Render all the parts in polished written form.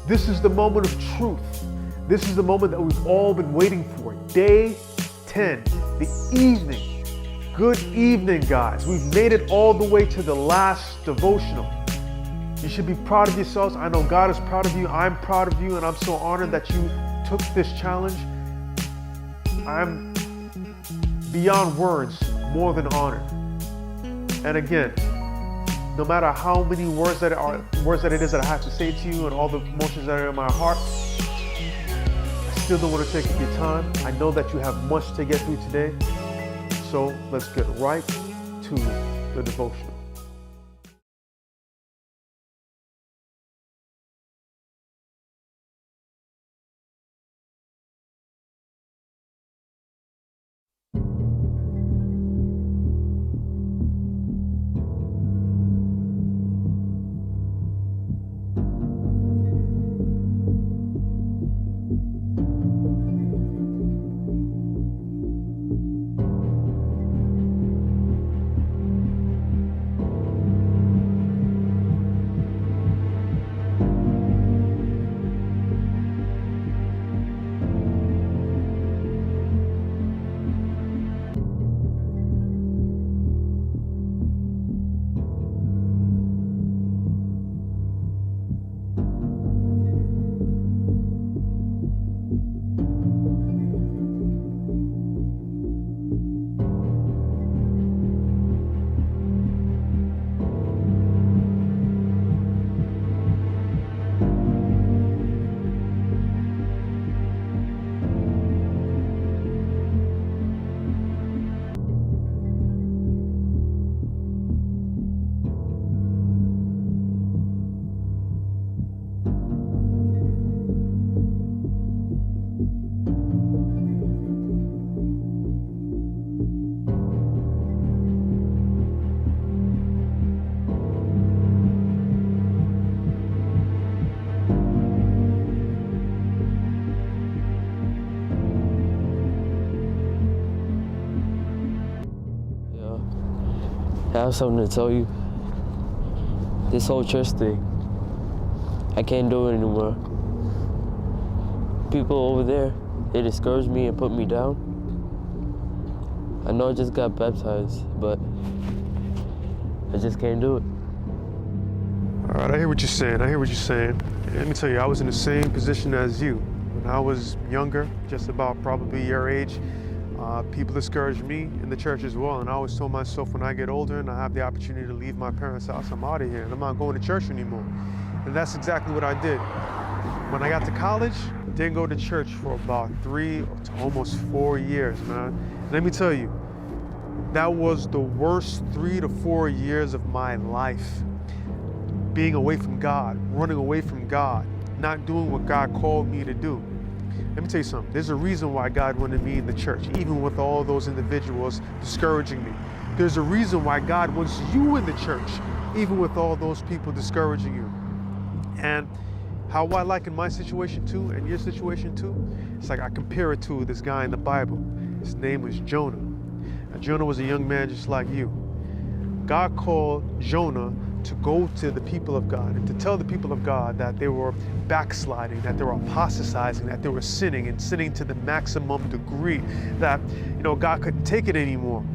This is the moment of truth. This is the moment that we've all been waiting for. Day 10, the evening. Good evening, guys. We've made it all the way to the last devotional. You should be proud of yourselves. I know God is proud of you. I'm proud of you, and I'm so honored that you took this challenge. I'm beyond words, more than honored. And again, no matter how many words that it is that I have to say to you and all the emotions that are in my heart, I still don't want to take up your time. I know that you have much to get through today. So let's get right to the devotional. I have something to tell you. This whole church thing, I can't do it anymore. People over there, they discourage me and put me down. I know I just got baptized, but I just can't do it. All right, I hear what you're saying. Let me tell you, I was in the same position as you. When I was younger, just about probably your age, people discouraged me in the church as well. And I always told myself, when I get older and I have the opportunity to leave my parents' house, I'm out of here and I'm not going to church anymore. And that's exactly what I did. When I got to college, didn't go to church for about 3 to almost 4 years, man. And let me tell you, that was the worst 3 to 4 years of my life. Being away from God, running away from God, not doing what God called me to do. Let me tell you something, there's a reason why God wanted me in the church, even with all those individuals discouraging me. There's a reason why God wants you in the church, even with all those people discouraging you. And how I like in my situation too, and your situation too, it's like I compare it to this guy in the Bible. His name was Jonah. And Jonah was a young man just like you. God called Jonah to go to the people of God and to tell the people of God that they were backsliding, that they were apostatizing, that they were sinning and sinning to the maximum degree that, God couldn't take it anymore.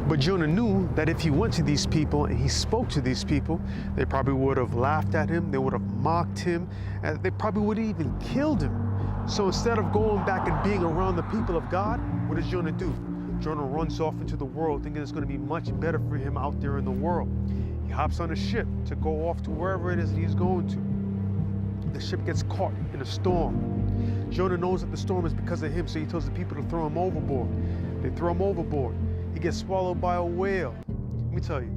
But Jonah knew that if he went to these people and he spoke to these people, they probably would have laughed at him, they would have mocked him, and they probably would have even killed him. So instead of going back and being around the people of God, what does Jonah do? Jonah runs off into the world thinking it's going to be much better for him out there in the world. He hops on a ship to go off to wherever it is that he's going to. The ship gets caught in a storm. Jonah knows that the storm is because of him, so he tells the people to throw him overboard. They throw him overboard. He gets swallowed by a whale. Let me tell you,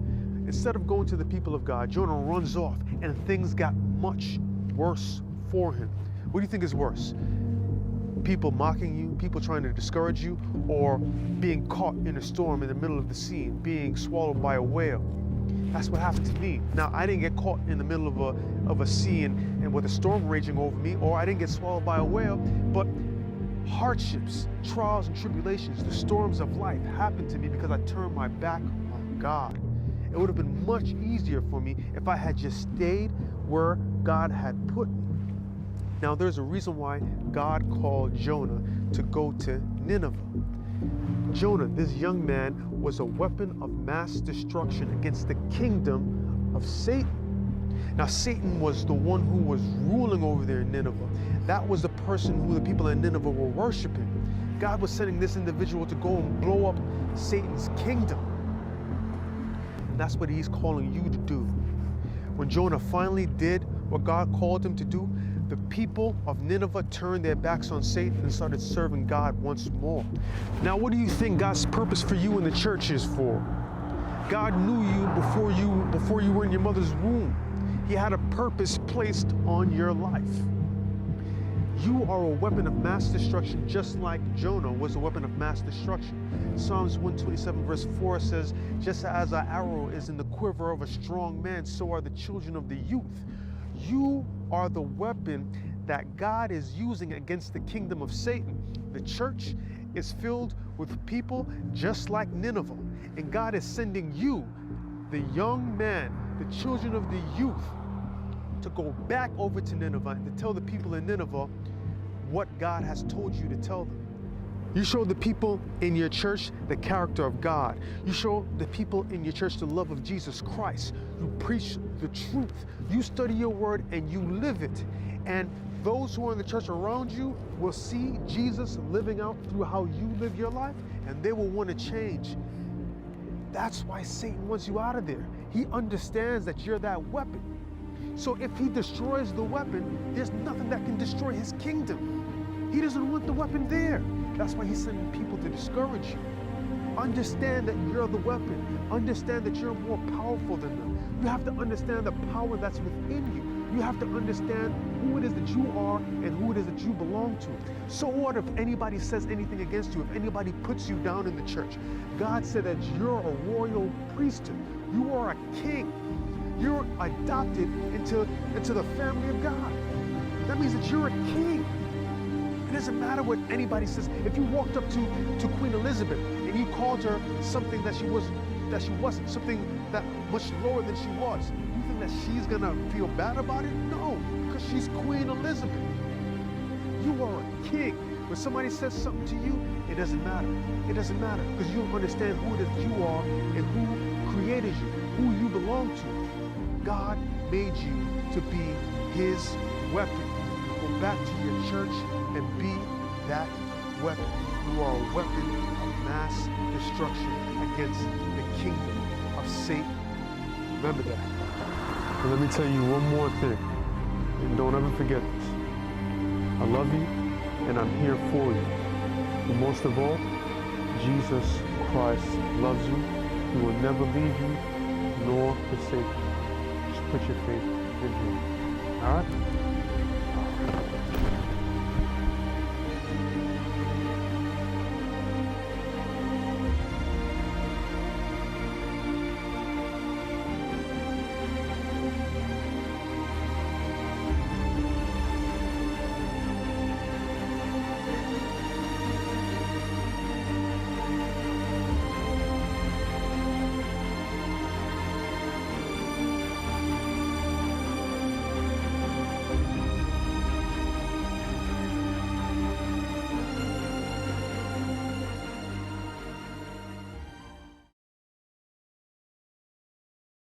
instead of going to the people of God, Jonah runs off and things got much worse for him. What do you think is worse? People mocking you, people trying to discourage you, or being caught in a storm in the middle of the sea, being swallowed by a whale? That's what happened to me. Now, I didn't get caught in the middle of a sea and with a storm raging over me, or I didn't get swallowed by a whale, but hardships, trials, and tribulations, the storms of life happened to me because I turned my back on God. It would have been much easier for me if I had just stayed where God had put me. Now, there's a reason why God called Jonah to go to Nineveh. Jonah, this young man, was a weapon of mass destruction against the kingdom of Satan. Now, Satan was the one who was ruling over there in Nineveh. That was the person who the people in Nineveh were worshiping. God was sending this individual to go and blow up Satan's kingdom. And that's what he's calling you to do. When Jonah finally did what God called him to do, the people of Nineveh turned their backs on Satan and started serving God once more. Now, what do you think God's purpose for you in the church is for? God knew you before you were in your mother's womb. He had a purpose placed on your life. You are a weapon of mass destruction, just like Jonah was a weapon of mass destruction. Psalms 127 verse 4 says, just as an arrow is in the quiver of a strong man, so are the children of the youth. You are the weapon that God is using against the kingdom of Satan. The church is filled with people just like Nineveh, and God is sending you, the young man, the children of the youth, to go back over to Nineveh and to tell the people in Nineveh what God has told you to tell them. You show the people in your church the character of God. You show the people in your church the love of Jesus Christ. You preach the truth. You study your word and you live it. And those who are in the church around you will see Jesus living out through how you live your life, and they will want to change. That's why Satan wants you out of there. He understands that you're that weapon. So if he destroys the weapon, there's nothing that can destroy his kingdom. He doesn't want the weapon there. That's why he's sending people to discourage you. Understand that you're the weapon. Understand that you're more powerful than them. You have to understand the power that's within you. You have to understand who it is that you are and who it is that you belong to. So what if anybody says anything against you, if anybody puts you down in the church? God said that you're a royal priesthood. You are a king. You're adopted into the family of God. That means that you're a king. It doesn't matter what anybody says. If you walked up to Queen Elizabeth and you called her something that she wasn't, something that much lower than she was, you think that she's gonna feel bad about it? No, because she's Queen Elizabeth. You are a king. When somebody says something to you, it doesn't matter. It doesn't matter, because you understand who it is that you are and who created you, who you belong to. God made you to be his weapon. Go back to your church and be that weapon. You are a weapon of mass destruction against the kingdom of Satan. Remember that. And let me tell you one more thing, and don't ever forget this. I love you, and I'm here for you. But most of all, Jesus Christ loves you. He will never leave you nor forsake you. Just put your faith in him. All right?